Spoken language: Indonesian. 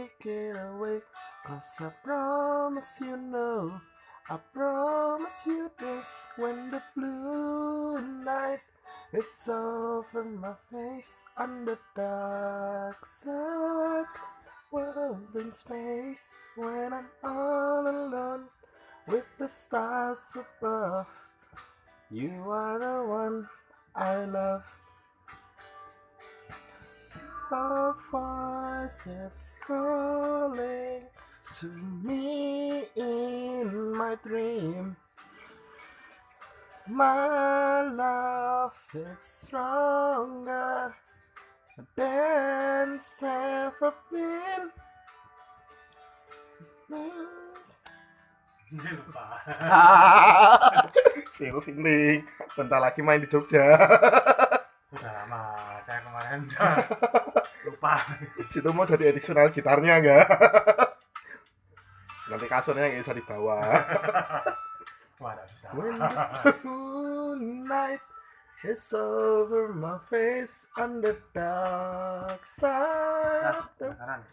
take it away. 'Cause I promise you no, I promise you this. When the blue night is over my face, on the dark side, world in space. When I'm all alone with the stars above, you are the one I love. Our voices calling to me in my dreams. My love is stronger than it's ever been. Lupa. Sing, bentar lagi main di Jogja. Udah lama, saya kemarin udah lupa. Situ mau jadi additional gitarnya enggak? Nanti kasurnya nggak bisa dibawa. Wah, nggak bisa. When the night is over my face, on the dark side. Nah,